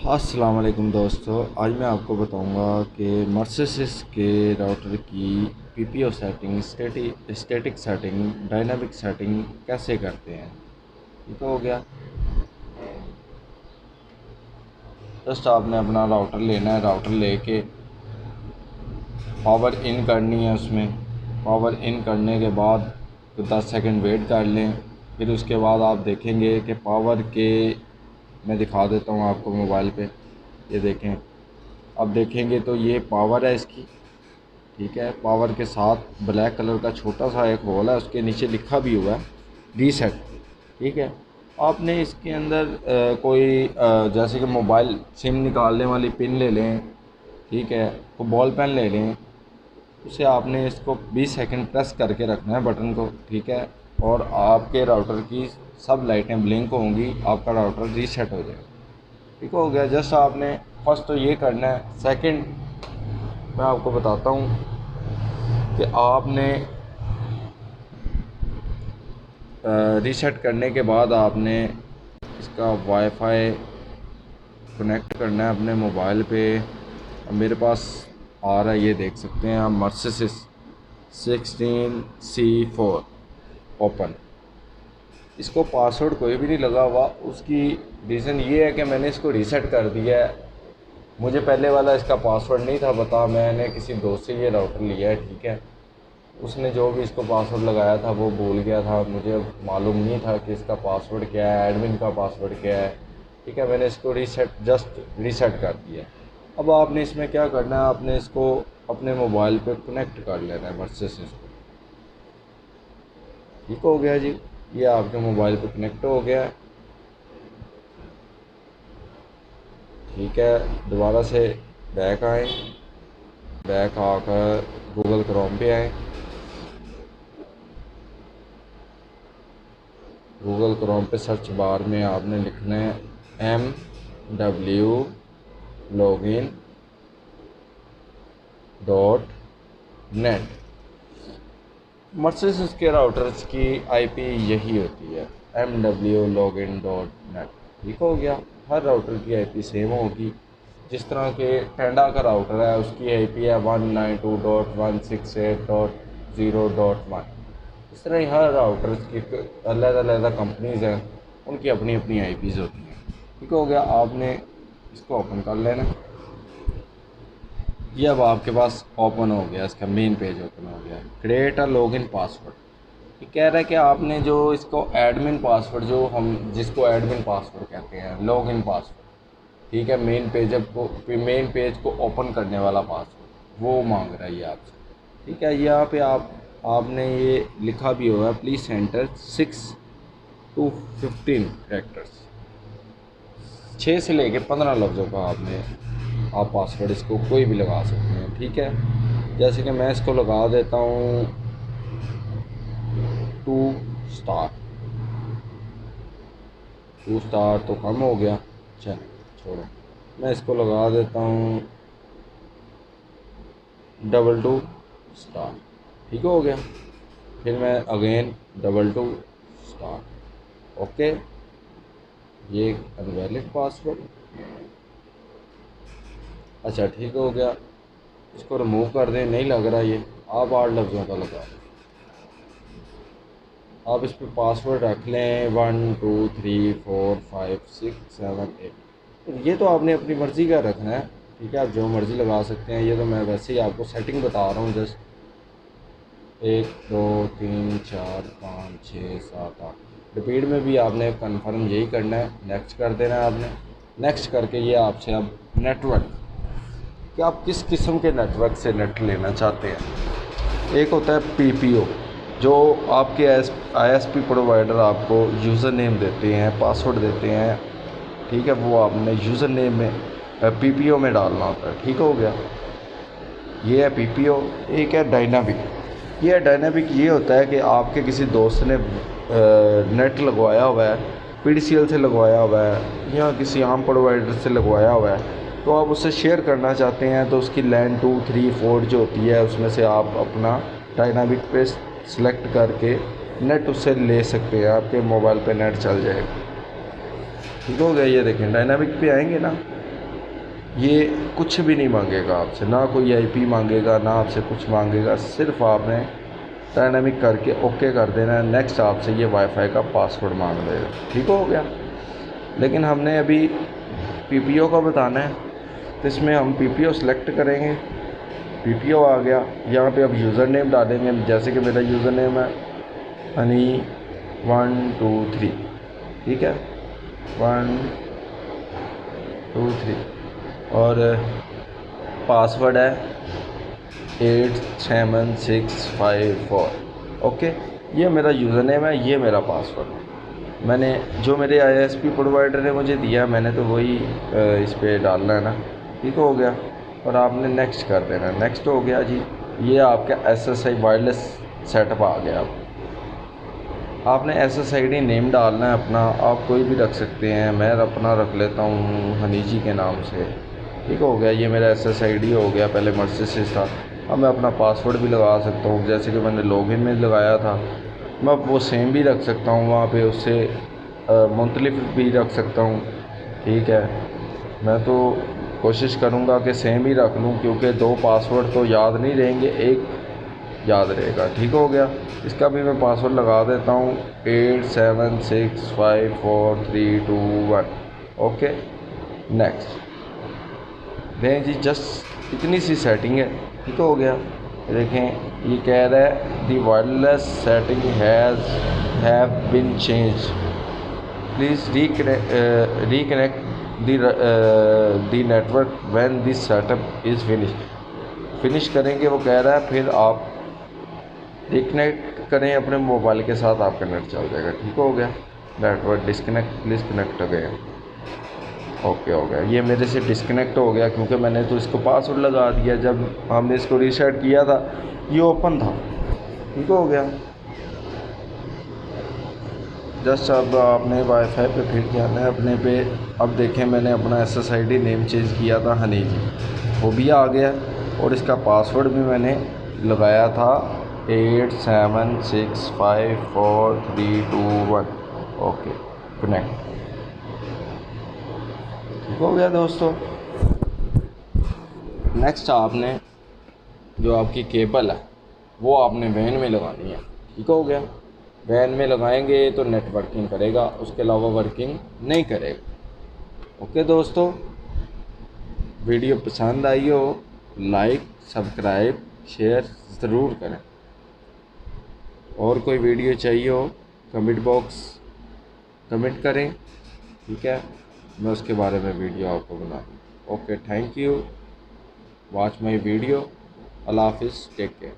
अस्सलाम वालेकुम दोस्तों, आज मैं आपको बताऊंगा कि मर्सिसिस के राउटर की PPO setting, static setting, dynamic setting कैसे करते हैं। ठीक हो गया। जस्ट आपने अपना राउटर लेना है, राउटर लेके पावर इन करनी है। उसमें पावर इन करने के बाद 10 सेकंड वेट कर लें। फिर उसके बाद आप देखेंगे कि पावर के, मैं दिखा देता हूँ आपको मोबाइल पे, ये देखें। अब देखेंगे तो ये पावर है इसकी। ठीक है, पावर के साथ ब्लैक कलर का छोटा सा एक होल है, उसके नीचे लिखा भी हुआ है रीसेट। ठीक है, आपने इसके अंदर कोई जैसे कि मोबाइल सिम निकालने वाली पिन ले लें। ठीक है, वो बॉल पेन ले लें। उसे आपने इसको 20 सेकंड प्रेस करके रखना है बटन को। ठीक है, और आपके राउटर की सब लाइटें ब्लिंक होंगी, आपका राउटर रीसेट हो जाएगा। ठीक हो गया। जस्ट आपने फर्स्ट तो ये करना है। सेकंड मैं आपको बताता हूँ कि आपने रीसेट करने के बाद आपने इसका वाईफाई कनेक्ट करना है अपने मोबाइल पे। अब मेरे पास आ रहा है, ये देख सकते हैं आप, मर्सिसिस 16C4 ओपन। इसको पासवर्ड कोई भी नहीं लगा हुआ। उसकी रीज़न ये है कि मैंने इसको रीसेट कर दिया है। मुझे पहले वाला इसका पासवर्ड नहीं था पता, मैंने किसी दोस्त से ये राउटर लिया है। ठीक है, उसने जो भी इसको पासवर्ड लगाया था वो भूल गया था, मुझे मालूम नहीं था कि इसका पासवर्ड क्या है, एडमिन का पासवर्ड क्या है। ठीक है, मैंने इसको जस्ट रीसेट कर दिया। अब आपने इसमें क्या करना है, आपने इसको अपने मोबाइल पे कनेक्ट कर लेना है वर्सेस इसको। ठीक हो गया जी, ये आपके मोबाइल पे कनेक्ट हो गया है। ठीक है, दोबारा से बैक आए, बैक आकर गूगल क्रोम पे आए। गूगल क्रोम पे सर्च बार में आपने लिखना है MW login .net। मर्सिडिस के राउटर्स की IP यही होती है, MW login .net। ठीक हो गया। हर राउटर की IP सेम होगी। जिस तरह के टेंडा का राउटर है उसकी IP है 192.168.0.1। इस तरह ही हर राउटर्स की अलग अलग कंपनीज़ हैं, उनकी अपनी अपनी IPs होती हैं। ठीक हो गया। आपने इसको ओपन कर लेना। ये अब आपके पास ओपन हो गया, इसका मेन पेज ओपन हो गया। Create a login password. ये कह रहा है कि आपने जो इसको एडमिन पासवर्ड, जो हम जिसको एडमिन पासवर्ड कहते हैं, लॉगिन पासवर्ड। ठीक है, मेन पेज को ओपन करने वाला पासवर्ड वो मांग रहा है ये आपसे। ठीक है, यहाँ पे आपने ये लिखा भी हुआ है, प्लीज़ सेंटर 6 to 15 कैरेक्टर्स। 6 से लेके 15 लफ्ज़ों का आप पासवर्ड इसको कोई भी लगा सकते हैं। ठीक है, जैसे कि मैं इसको लगा देता हूँ 2 स्टार। 2 स्टार तो कम हो गया, चल छोड़ो। मैं इसको लगा देता हूँ 2 स्टार। ठीक हो गया। फिर मैं अगेन 2 स्टार। ओके, ये अनवैलिड पासवर्ड। अच्छा, ठीक हो गया। इसको रिमूव कर दें, नहीं लग रहा ये। आप 8 लफ्ज़ों का लगा, आप इस पर पासवर्ड रख लें 1 2 3 4 5 6 7 8। ये तो आपने अपनी मर्ज़ी का रखना है। ठीक है, आप जो मर्ज़ी लगा सकते हैं। ये तो मैं वैसे ही आपको सेटिंग बता रहा हूँ जस्ट। 1 2 3 4 5 6 7 8। रिपीट में भी आपने कन्फर्म यही करना है, नेक्स्ट कर देना है आपने। नेक्स्ट करके ये आपसे अब नेटवर्क, कि आप किस किस्म के नेटवर्क से नेट लेना चाहते हैं। एक होता है PPO, जो आपके ISP प्रोवाइडर आपको यूज़र नेम देते हैं, पासवर्ड देते हैं। ठीक है, वो आपने यूज़र नेम में PPO में डालना होता है। ठीक हो गया, ये है PPO। एक है डायनामिक। ये होता है कि आपके किसी दोस्त ने नेट लगवाया हुआ है, PDCL से लगवाया हुआ है या किसी आम प्रोवाइडर से लगवाया हुआ है, तो आप उससे शेयर करना चाहते हैं। तो उसकी लैन 2 3 4 जो होती है, उसमें से आप अपना डायनामिक पे सिलेक्ट करके नेट उससे ले सकते हैं, आपके मोबाइल पे नेट चल जाएगा। ठीक हो गया। ये देखें, डायनामिक पे आएंगे ना, ये कुछ भी नहीं मांगेगा आपसे, ना कोई आईपी मांगेगा, ना आपसे कुछ मांगेगा। सिर्फ आपने डायनामिक करके ओके कर देना है। नेक्स्ट आपसे ये वाईफाई का पासवर्ड मांग देगा। ठीक हो गया। लेकिन हमने अभी पीपीओ का बताना है, तो इसमें हम पीपीओ सेलेक्ट करेंगे। पीपीओ आ गया। यहाँ पे अब यूज़र नेम डालेंगे, जैसे कि मेरा यूज़र नेम है हनी 123। ठीक है, 123। और पासवर्ड है 87654। ओके, ये मेरा यूज़र नेम है, ये मेरा पासवर्ड है। मैंने जो मेरे आईएसपी प्रोवाइडर ने मुझे दिया, मैंने तो वही इस पर डालना है ना। ठीक हो गया। और आपने नेक्स्ट कर देना है। नेक्स्ट हो गया जी। ये आपका एसएसआई वायरलेस सेटअप आ गया। आपने एसएसआईडी नेम डालना है अपना, आप कोई भी रख सकते हैं। मैं अपना रख लेता हूँ हनी जी के नाम से। ठीक हो गया। ये मेरा एसएसआईडी हो गया, पहले मर्सिडीज था। अब मैं अपना पासवर्ड भी लगा सकता हूँ, जैसे कि मैंने लॉगिन में लगाया था। मैं वो सेम भी रख सकता हूँ वहाँ पे, उससे मुख्तलिफ भी रख सकता हूँ। ठीक है, मैं तो कोशिश करूँगा कि सेम ही रख लूँ, क्योंकि दो पासवर्ड तो याद नहीं रहेंगे, एक याद रहेगा। ठीक हो गया। इसका भी मैं पासवर्ड लगा देता हूँ 8765432 1। Okay, next. दें जी, जस्ट इतनी सी सेटिंग है। ठीक हो गया। देखें, ये कह रहा है the wireless setting have been change, please reconnect the network when this setup is finish करेंगे, वो कह रहा है। फिर आप रिकनेक्ट करें अपने मोबाइल के साथ, आपका नेट चल जाएगा। ठीक हो गया। Network disconnect, please connect again. Okay हो गया। ये मेरे से डिस्कनेक्ट हो गया, क्योंकि मैंने तो इसको पासवर्ड लगा दिया। जब हमने इसको रीसेट किया था, ये ओपन था। ठीक हो गया। जस्ट अब आपने वाईफाई पे फिर जाना है अपने पे। अब देखें, मैंने अपना एसएसआईडी नेम चेंज किया था हनी जी, वो भी आ गया। और इसका पासवर्ड भी मैंने लगाया था 8765432 1। Okay, connect. ठीक हो गया दोस्तों। नेक्स्ट आपने जो आपकी केबल है वो आपने वैन में लगानी है। ठीक हो गया। वैन में लगाएंगे तो नेटवर्किंग करेगा, उसके अलावा वर्किंग नहीं करेगा। ओके दोस्तों, वीडियो पसंद आई हो लाइक सब्सक्राइब शेयर ज़रूर करें। और कोई वीडियो चाहिए हो कमेंट बॉक्स कमेंट करें। ठीक है, मैं उसके बारे में वीडियो आपको बना दूँ। Okay, thank you, watch my video. अल्लाह हाफिज़, टेक केयर।